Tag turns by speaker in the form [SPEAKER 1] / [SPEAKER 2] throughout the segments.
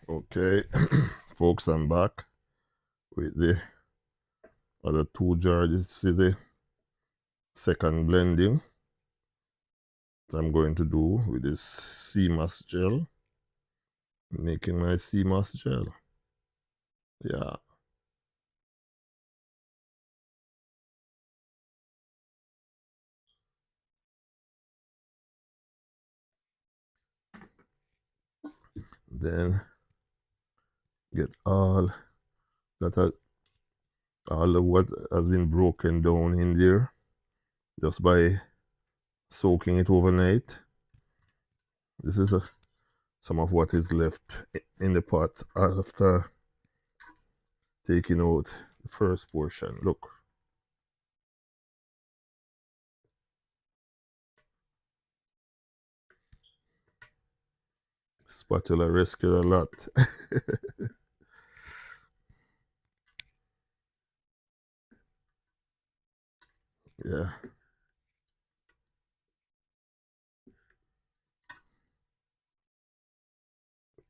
[SPEAKER 1] Okay, folks, I'm back with the other two jars. This is the second blending that I'm going to do with this SEAMOSS gel. Making my SEAMOSS gel. Yeah. Then get all all of what has been broken down in there just by soaking it overnight. This is some of what is left in the pot after taking out the first portion. Look. Spatula rescued a lot. Yeah.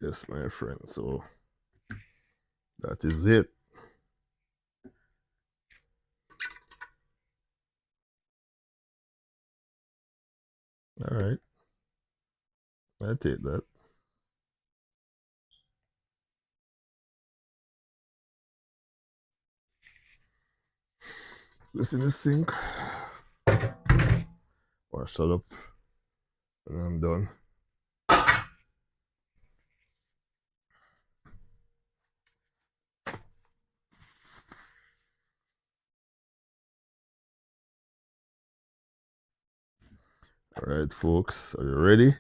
[SPEAKER 1] Yes, my friend. So that is it. All right. I take that. This in the sink. Wash that up. And I'm done. All right, folks. Are you ready?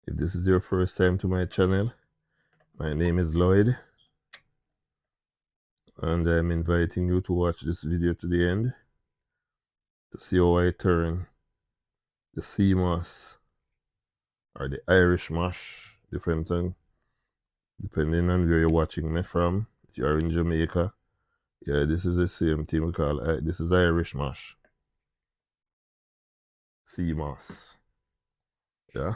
[SPEAKER 1] If this is your first time to my channel, my name is Lloyd. And I'm inviting you to watch this video to the end to see how I turn the SEAMOSS or the Irish mash, different thing, depending on where you're watching me from. If you're in Jamaica, yeah, this is the same thing we call this is Irish mash. SEAMOSS. Yeah.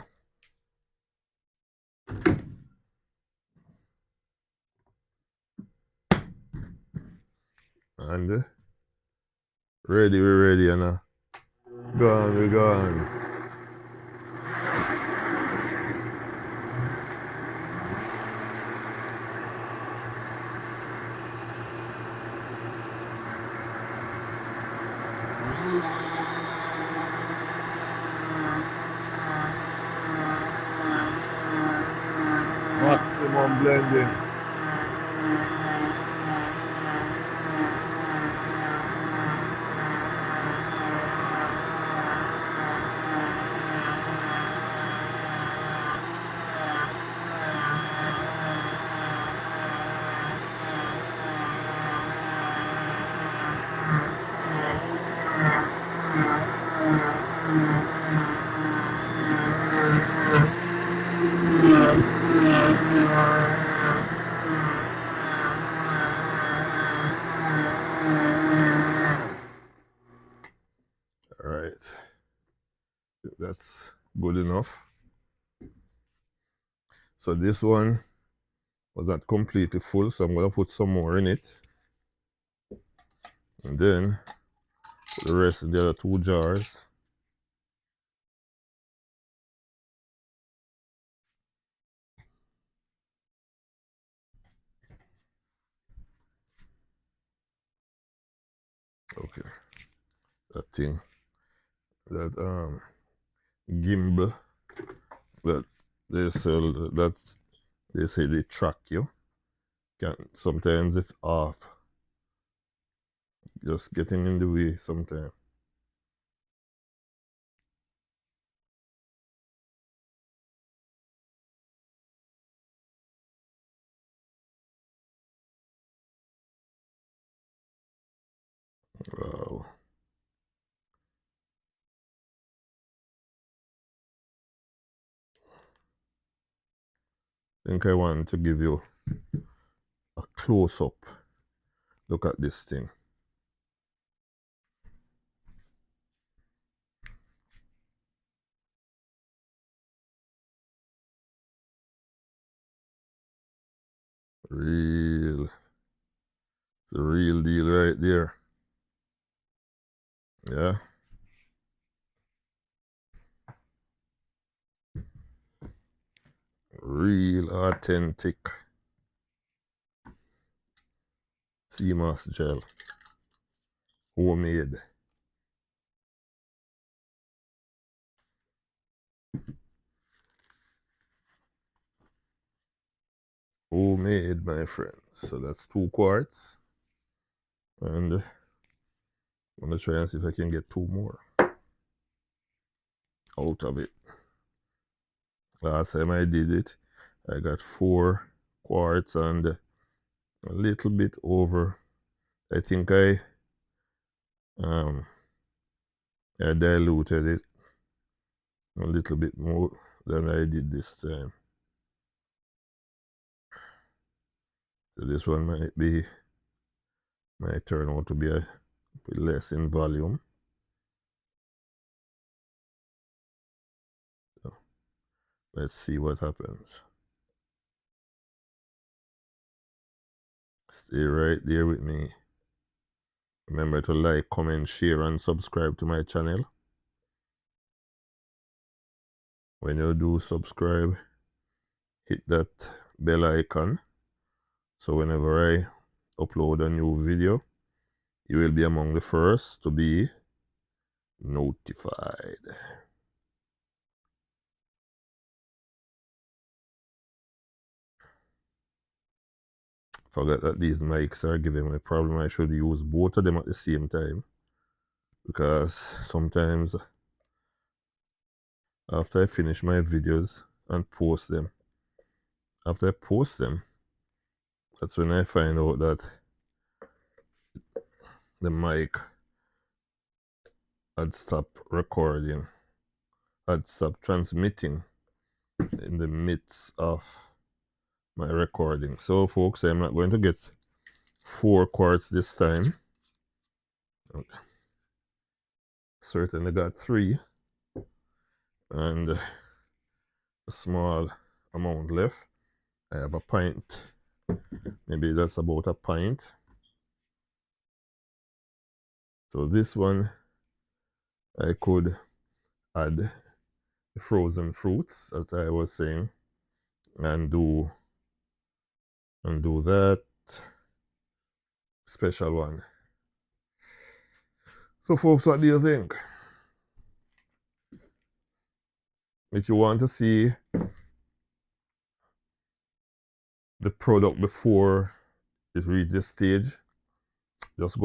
[SPEAKER 1] And we're ready, and gone, we're gone. Maximum blending. All right, that's good enough. So this one was not completely full, so I'm gonna put some more in it, and then put the rest in the other two jars. Okay, that thing, that gimbal that they sell, that they say they track you. Sometimes it's off, just getting in the way sometimes. Wow. I think I want to give you a close-up look at this thing. Real. It's the real deal right there. Yeah. Real authentic SEAMOSS gel. Homemade. Homemade, my friends. So that's 2 quarts. And I'm going to try and see if I can get 2 more out of it. Last time I did it, I got 4 quarts and a little bit over. I think I diluted it a little bit more than I did this time. So this one might turn out to be a bit less in volume. So let's see what happens. Stay right there with me. Remember to like, comment, share, and subscribe to my channel. When you do subscribe, hit that bell icon. So whenever I upload a new video, you will be among the first to be notified. Forget that these mics are giving me a problem. I should use both of them at the same time, because sometimes after I finish my videos and post them, after I post them, that's when I find out that the mic had stopped recording, had stopped transmitting in the midst of my recording. So folks, I'm not going to get 4 quarts this time. Certainly got 3 and a small amount left. I have a pint. Maybe that's about a pint. So this one I could add the frozen fruits, as I was saying, and do that special one. So folks, what do you think? If you want to see the product before it reaches this stage, just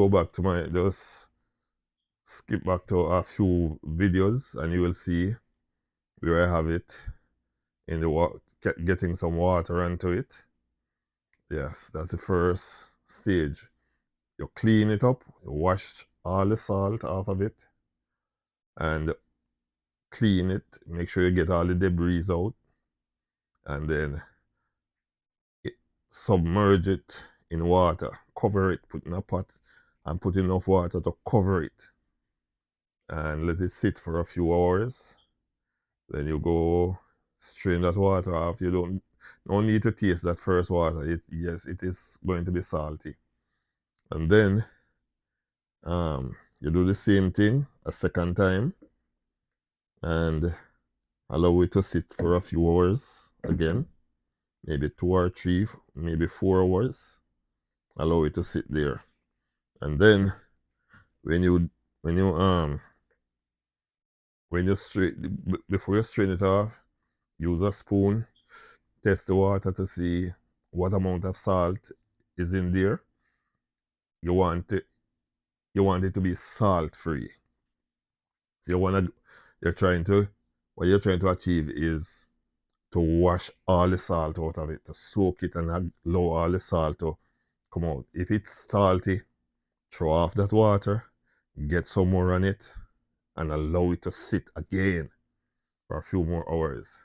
[SPEAKER 1] skip back to a few videos and you will see where I have it in the getting some water into it. Yes, that's the first stage. You clean it up, you wash all the salt off of it, and clean it, make sure you get all the debris out, and then submerge it in water, cover it, put in a pot, and put enough water to cover it, and let it sit for a few hours. Then you go strain that water off. You don't need to taste that first water. Yes, it is going to be salty. And then you do the same thing a second time and allow it to sit for a few hours again, maybe 2 or 3, maybe 4 hours. Allow it to sit there, and then when you before you strain it off, use a spoon, test the water to see what amount of salt is in there. You want it to be salt free. So what you're trying to achieve is to wash all the salt out of it, to soak it and allow all the salt to come out. If it's salty, throw off that water, get some more on it, and allow it to sit again for a few more hours.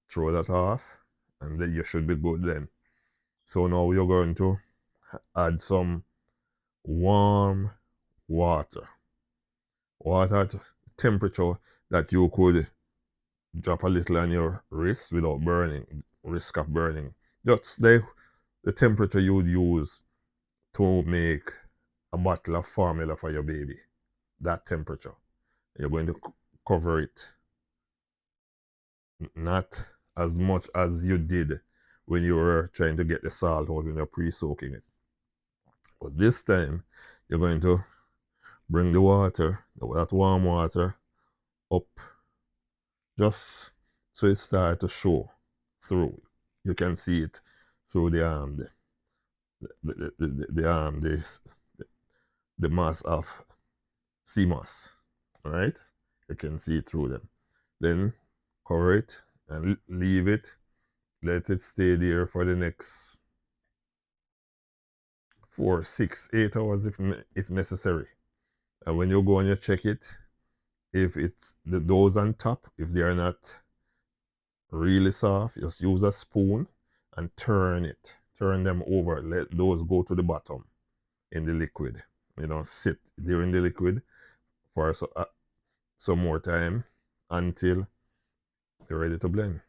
[SPEAKER 1] Throw that off, and then you should be good then. So now you're going to add some warm water. Water at temperature that you could drop a little on your wrist without risk of burning. Just like the temperature you would use to make a bottle of formula for your baby. That temperature. You're going to cover it. Not as much as you did when you were trying to get the salt out when you're pre-soaking it. But this time, you're going to bring the water, that warm water, up just so it starts to show through. You can see it through the the mass of SEAMOSS. All right, you can see it through them. Then cover it and leave it. Let it stay there for the next 4, 6, 8 hours if necessary. And when you go and you check it, if it's the those on top, if they are not really soft, just use a spoon and turn them over. Let those go to the bottom in the liquid. You know, sit there in the liquid for some more time until you're ready to blend.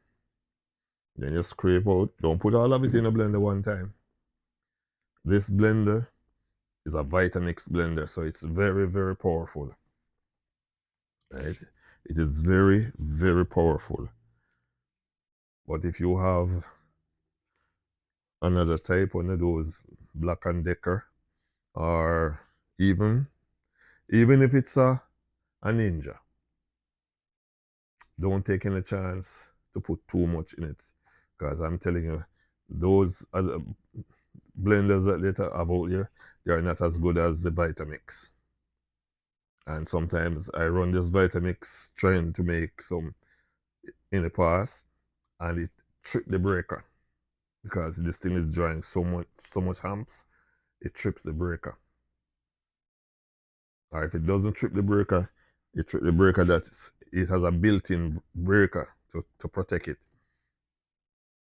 [SPEAKER 1] Then you scrape out. Don't put all of it in a blender one time. This blender is a Vitamix blender, so it's very, very powerful. Right? It is very, very powerful. But if you have another type, one of those Black & Decker, or even if it's a Ninja, don't take any chance to put too much in it, because I'm telling you, those other blenders that they have out here, they are not as good as the Vitamix. And sometimes I run this Vitamix trying to make some in the past, and it tripped the breaker, because this thing is drawing so much amps, it trips the breaker. Or if it doesn't trip the breaker, it trips the breaker that it has a built-in breaker to protect it,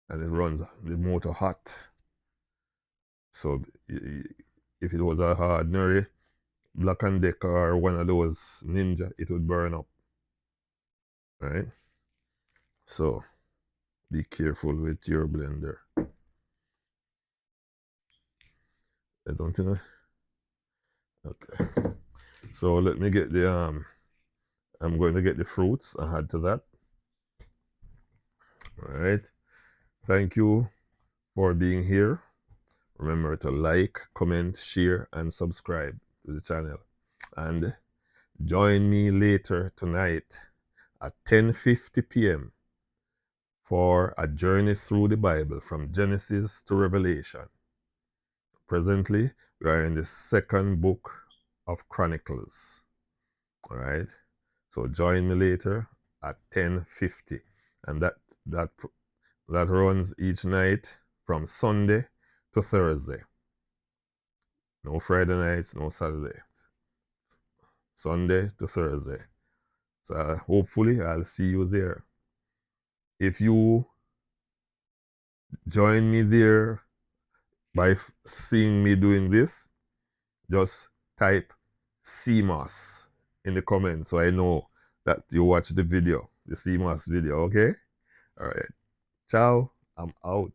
[SPEAKER 1] and it runs the motor hot. So if it was a ordinary Black & Decker or one of those Ninja, it would burn up. Right? So be careful with your blender. I don't think okay. So let me get the I'm going to get the fruits and add to that. All right. Thank you for being here. Remember to like, comment, share, and subscribe to the channel. And join me later tonight at 10:50 p.m. for a journey through the Bible from Genesis to Revelation. Presently, we are in the second book of Chronicles. All right. So join me later at 10:50, and that runs each night from Sunday to Thursday. No Friday nights, no Saturday. Sunday to Thursday. So hopefully I'll see you there. If you join me there by seeing me doing this, just type SEAMOSS in the comments so I know that you watched the video, the SEAMOSS video, okay? All right. Ciao. I'm out.